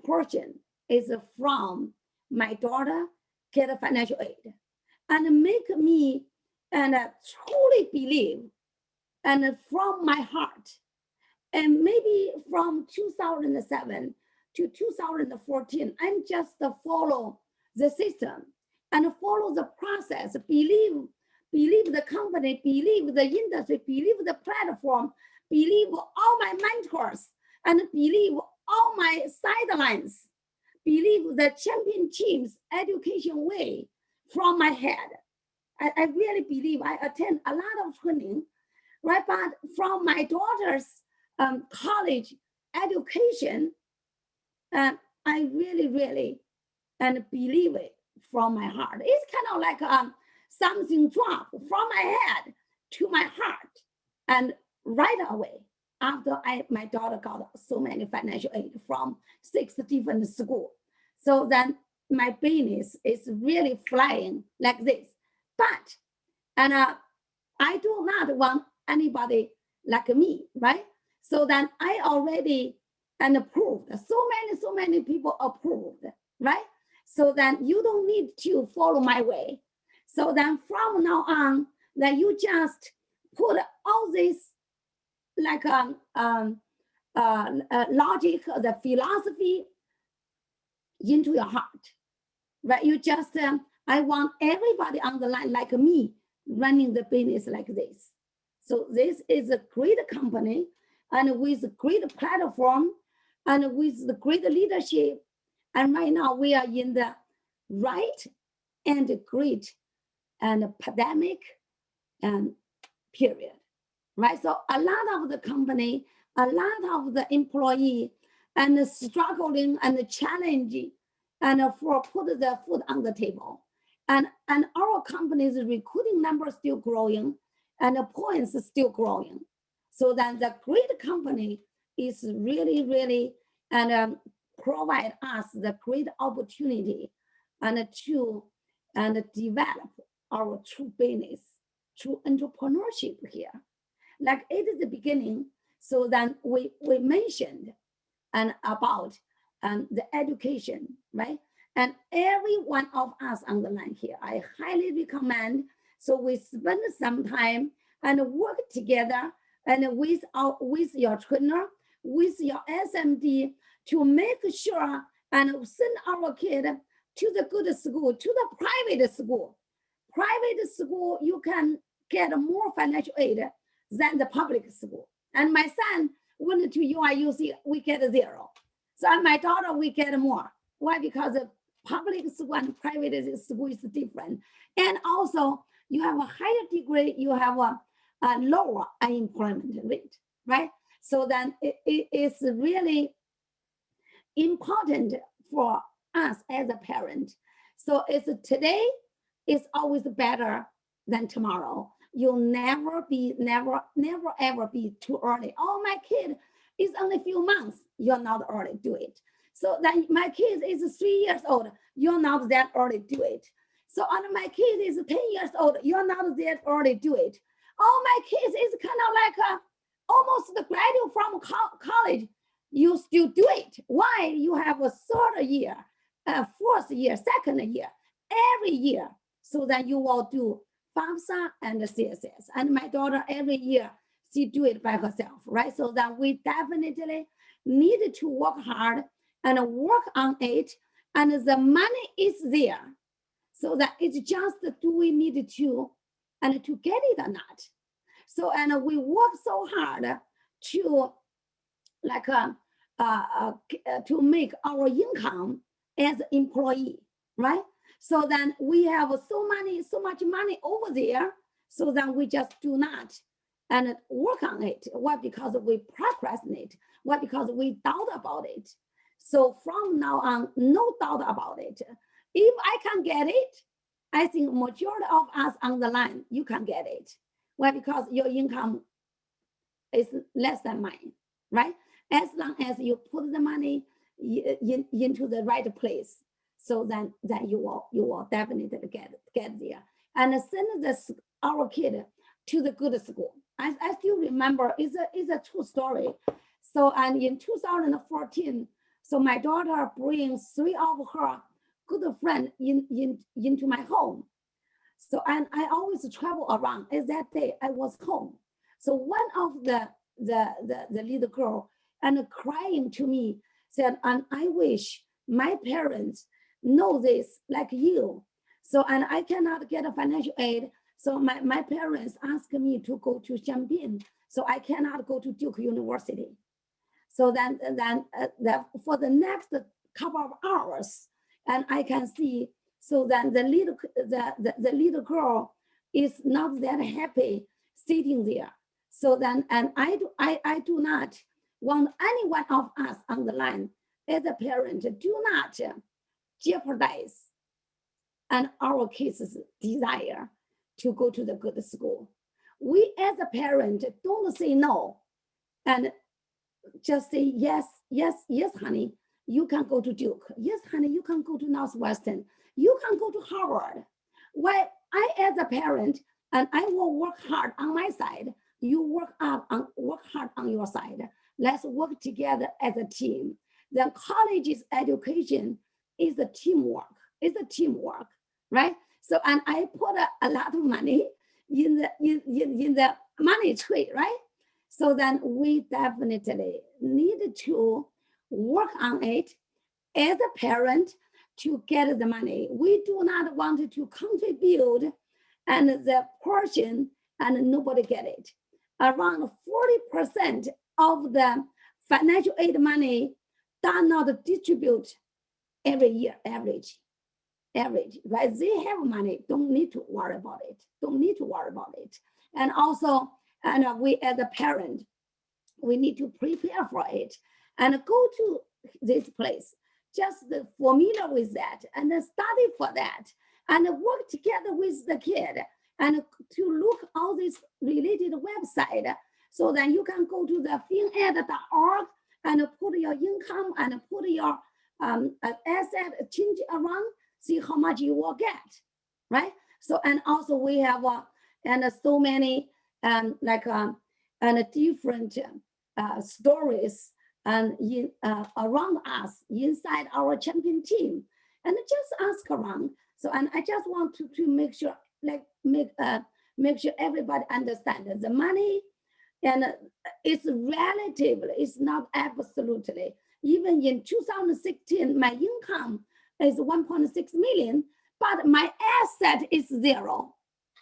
portion is from my daughter get financial aid and make me and truly believe and from my heart. And maybe from 2007 to 2014, I'm just follow the system and follow the process, believe the company, believe the industry, believe the platform, believe all my mentors, and believe all my sidelines, believe the champion team's education way from my head. I really believe. I attend a lot of training, right? But from my daughter's college education, I really and believe it from my heart. It's kind of like something dropped from my head to my heart, and right away after my daughter got so many financial aid from 6 different schools. So then my business is really flying like this. But, and I do not want anybody like me, right? So then I already and approved. So many people approved, right? So then you don't need to follow my way. So then from now on, then you just put all this like logic, the philosophy into your heart, right? You just, I want everybody on the line like me running the business like this. So this is a great company and with a great platform and with the great leadership. And right now we are in the right and great and pandemic and period, right? So a lot of the company, a lot of the employee and struggling and challenging and for put the food on the table. And our company's recruiting numbers still growing and the points still growing. So then the great company is really and provide us the great opportunity and to and develop our true business, true entrepreneurship here. Like it is the beginning. So then we mentioned and about the education, right? And every one of us on the line here, I highly recommend. So we spend some time and work together and with your trainer, with your SMD to make sure and send our kid to the good school, to the private school. Private school, you can get more financial aid than the public school. And my son went to UIUC, we get 0. So and my daughter, we get more. Why? Because the public school and private school is different. And also you have a higher degree, you have a lower unemployment rate, right? So then it is really important for us as a parent. So it's today is always better than tomorrow. you'll never ever be too early. Oh, my kid is only a few months. You're not early, do it. So then my kid is 3 years old. You're not that early, do it. So and my kid is 10 years old. You're not that early, do it. Oh, my kids is kind of like almost the graduate from college. You still do it. Why? You have a third year, fourth year, second year, every year, so that you will do FAFSA and CSS. And my daughter every year, she do it by herself, right? So that we definitely need to work hard and work on it. And the money is there. So that it's just, do we need to, and to get it or not? So, and we work so hard to like to make our income as employee, right? So then we have so much money over there, so then we just do not and work on it. Why? Because we procrastinate. Why? Because we doubt about it. So from now on, no doubt about it. If I can get it, I think majority of us on the line, you can get it. Why? Because your income is less than mine, right? As long as you put the money into the right place, so then you will definitely get there. And send our kid to the good school. I still remember, it's a true story. So, and in 2014, so my daughter brings 3 of her good friends into my home. So, and I always travel around. As that day I was home. So one of the little girl and crying to me said, and I wish my parents know this like you. So, and I cannot get a financial aid. So my parents asked me to go to Champain. So I cannot go to Duke University. So then for the next couple of hours, and I can see, so then the little girl is not that happy sitting there. So then, and I do not want any one of us on the line as a parent, do not jeopardize and our kids' desire to go to the good school. We as a parent don't say no, and just say yes, honey, you can go to Duke. Yes, honey, you can go to Northwestern. You can go to Harvard. Well, I as a parent, and I will work hard on my side. You work hard on your side. Let's work together as a team. The college's education is a teamwork. It's a teamwork, right? So, and I put a lot of money in the money tree, right? So then we definitely need to work on it as a parent to get the money. We do not want to contribute and the portion and nobody get it. Around 40% of the financial aid money does not distribute every year, average, right? They have money, don't need to worry about it. And also, and we as a parent, we need to prepare for it and go to this place, just familiar with that and study for that and work together with the kid and to look all this related website, so that you can go to the fined.org and put your income and put your asset, change around, see how much you will get, right? So, and also we have and so many and different stories and around us inside our champion team, and just ask around. So, and I just want to make sure, make sure everybody understands that the money and it's relatively, it's not absolutely. Even in 2016, my income is 1.6 million, but my asset is zero.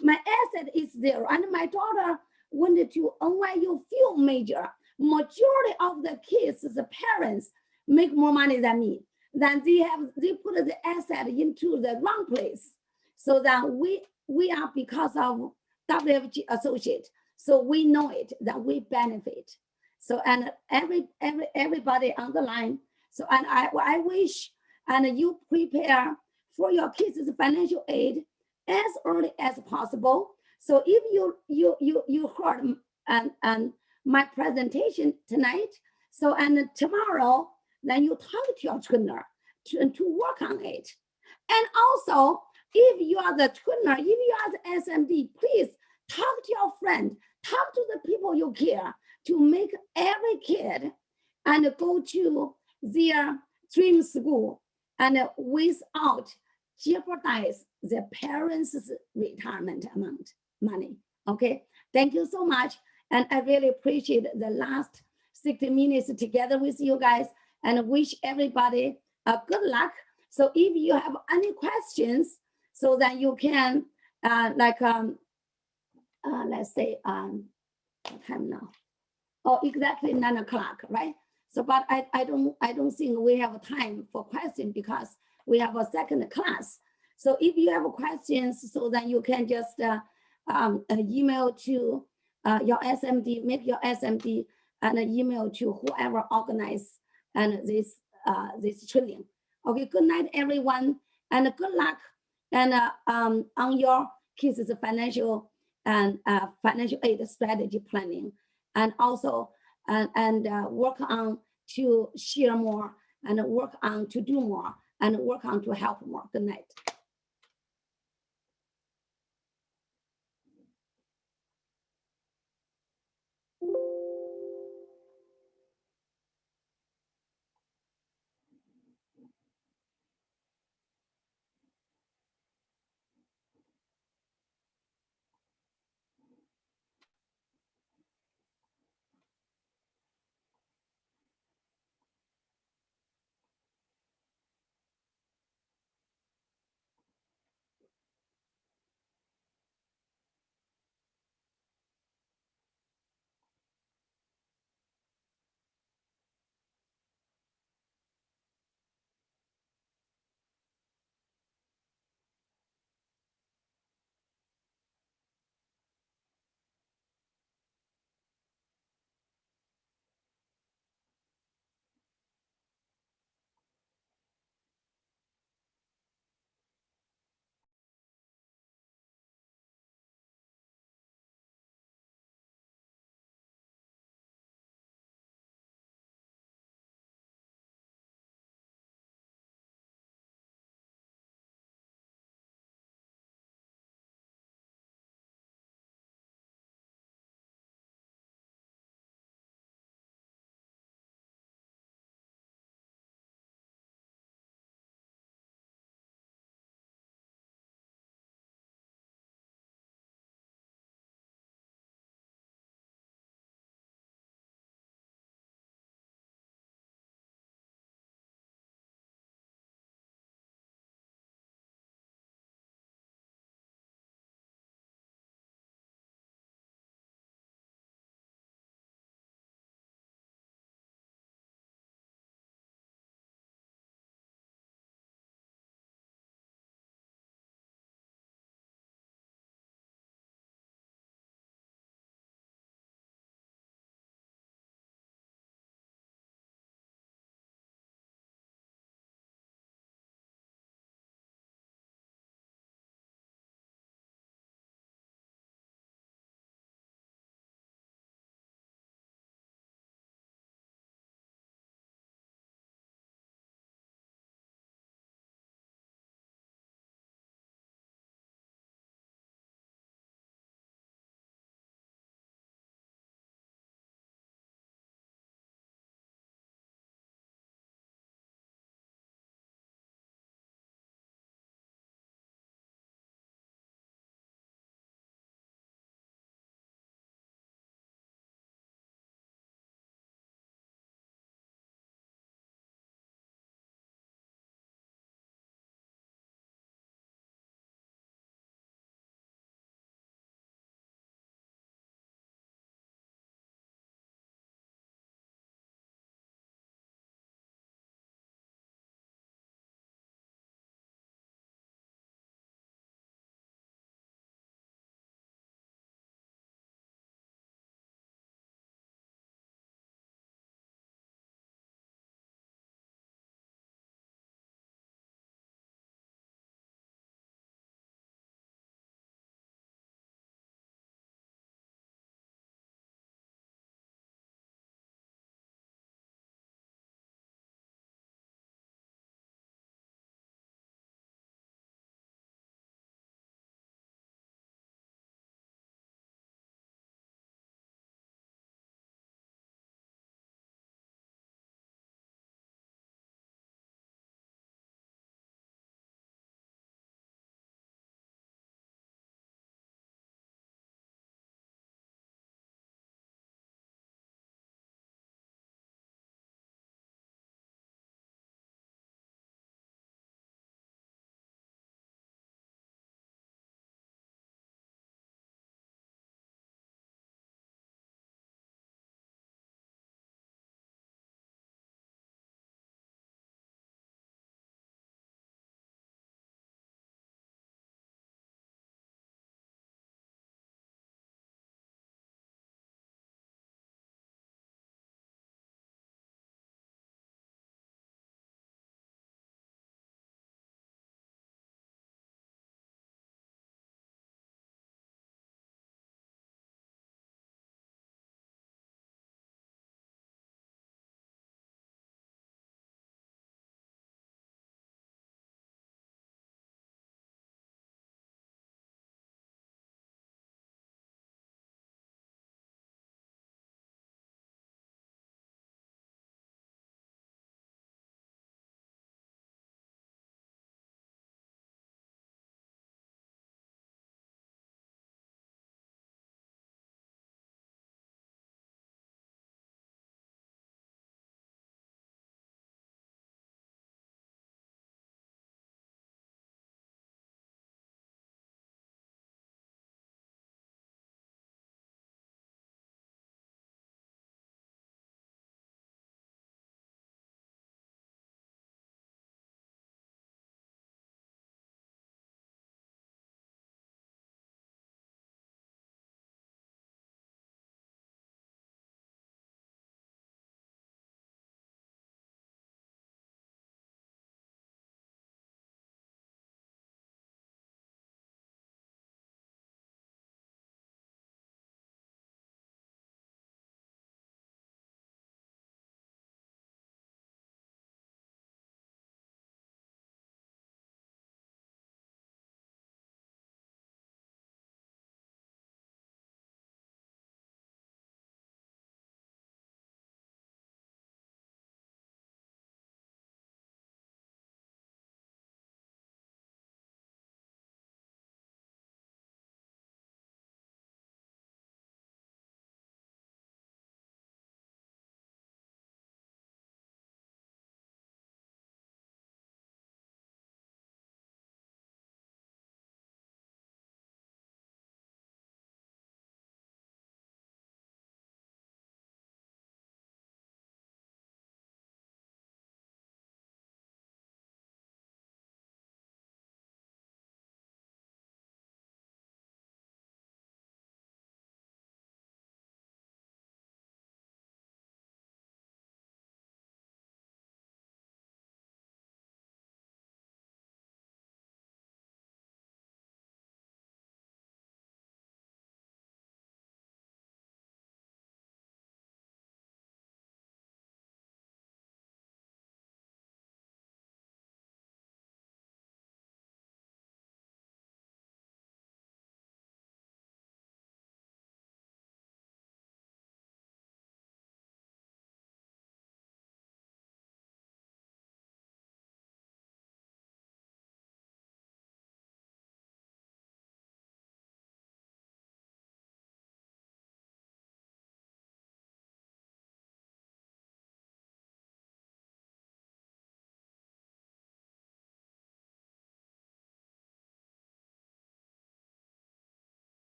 My asset is zero, and my daughter went to NYU field major. Majority of the kids, the parents make more money than me. Then they put the asset into the wrong place. So that we are, because of WFG associate, so we know it, that we benefit. So, and everybody on the line. So, and I wish, and you prepare for your kids' financial aid as early as possible, So if you heard and my presentation tonight, so and tomorrow, then you talk to your trainer to work on it. And also, if you are the trainer, if you are the SMD, please talk to your friend, talk to the people you care to make every kid and go to their dream school and without jeopardize the parents' retirement amount money. Okay, thank you so much. And I really appreciate the last 60 minutes together with you guys and wish everybody a good luck. So if you have any questions, so that you can let's say what time now? Oh, exactly 9 o'clock, right? So, but I don't think we have time for questions because we have a second class. So if you have questions, so then you can just email to your SMD, make your SMD and email to whoever organized and this training. Okay, good night, everyone, and good luck and on your kids' financial and financial aid strategy planning, and also work on to share more and work on to do more and work on to help more. Good night.